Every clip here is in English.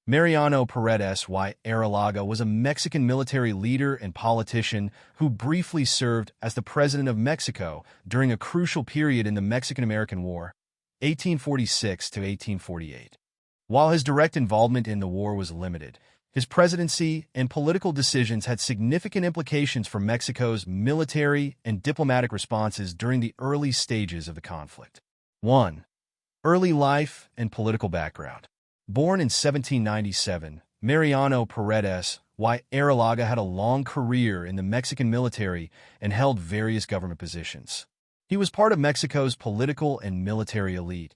Mariano Paredes y Arriaga was a Mexican military leader and politician who briefly served as the President of Mexico during a crucial period in the Mexican-American War, 1846 to 1848. While his direct involvement in the war was limited, his presidency and political decisions had significant implications for Mexico's military and diplomatic responses during the early stages of the conflict. 1. Early life and political background. Born in 1797, Mariano Paredes y Arriaga had a long career in the Mexican military and held various government positions. He was part of Mexico's political and military elite,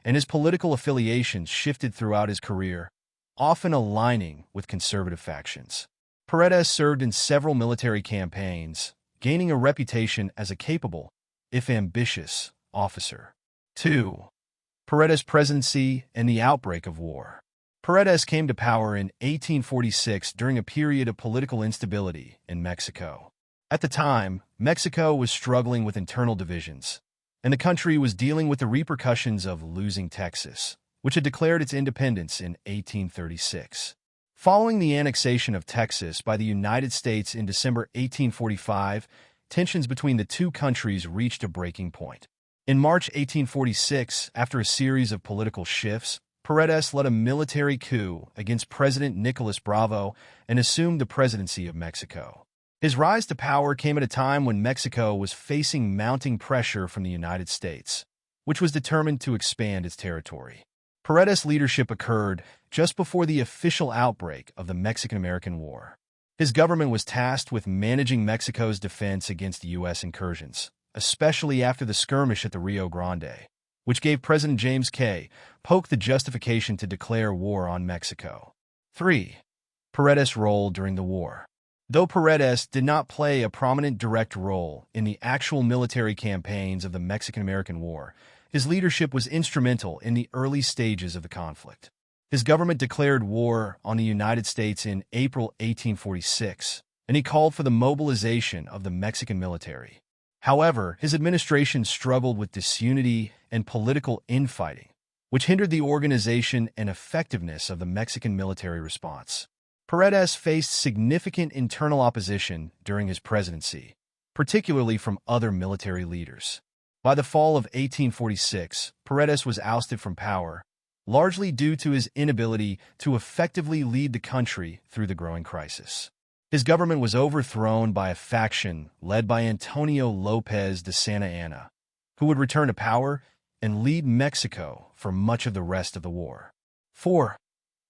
and his political affiliations shifted throughout his career, often aligning with conservative factions. Paredes served in several military campaigns, gaining a reputation as a capable, if ambitious, officer. 2. Paredes' presidency and the outbreak of war. Paredes came to power in 1846 during a period of political instability in Mexico. At the time, Mexico was struggling with internal divisions, and the country was dealing with the repercussions of losing Texas, which had declared its independence in 1836. Following the annexation of Texas by the United States in December 1845, tensions between the two countries reached a breaking point. In March 1846, after a series of political shifts, Paredes led a military coup against President Nicolas Bravo and assumed the presidency of Mexico. His rise to power came at a time when Mexico was facing mounting pressure from the United States, which was determined to expand its territory. Paredes' leadership occurred just before the official outbreak of the Mexican-American War. His government was tasked with managing Mexico's defense against U.S. incursions, especially after the skirmish at the Rio Grande, which gave President James K. Polk the justification to declare war on Mexico. 3. Paredes' role during the war. Though Paredes did not play a prominent direct role in the actual military campaigns of the Mexican-American War, his leadership was instrumental in the early stages of the conflict. His government declared war on the United States in April 1846, and he called for the mobilization of the Mexican military. However, his administration struggled with disunity and political infighting, which hindered the organization and effectiveness of the Mexican military response. Paredes faced significant internal opposition during his presidency, particularly from other military leaders. By the fall of 1846, Paredes was ousted from power, largely due to his inability to effectively lead the country through the growing crisis. His government was overthrown by a faction led by Antonio López de Santa Anna, who would return to power and lead Mexico for much of the rest of the war. 4.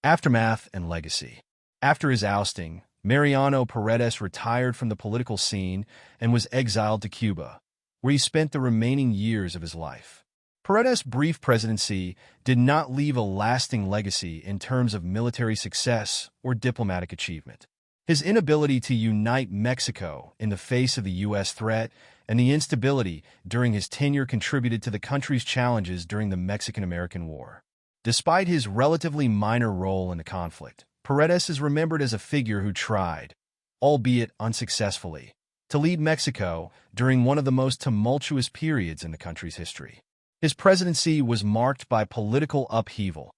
Aftermath and legacy. After his ousting, Mariano Paredes retired from the political scene and was exiled to Cuba, where he spent the remaining years of his life. Paredes' brief presidency did not leave a lasting legacy in terms of military success or diplomatic achievement. His inability to unite Mexico in the face of the U.S. threat and the instability during his tenure contributed to the country's challenges during the Mexican-American War. Despite his relatively minor role in the conflict, Paredes is remembered as a figure who tried, albeit unsuccessfully, to lead Mexico during one of the most tumultuous periods in the country's history. His presidency was marked by political upheaval,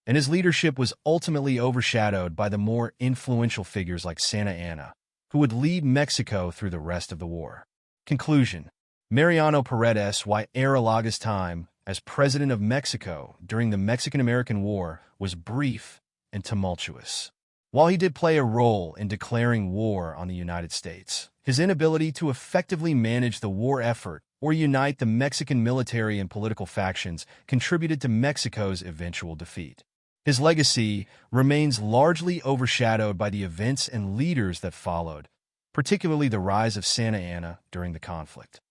and his leadership was ultimately overshadowed by the more influential figures like Santa Anna, who would lead Mexico through the rest of the war. Conclusion. Mariano Paredes y Arriaga's time as President of Mexico during the Mexican-American War was brief and tumultuous. While he did play a role in declaring war on the United States, his inability to effectively manage the war effort or unite the Mexican military and political factions contributed to Mexico's eventual defeat. His legacy remains largely overshadowed by the events and leaders that followed, particularly the rise of Santa Anna during the conflict.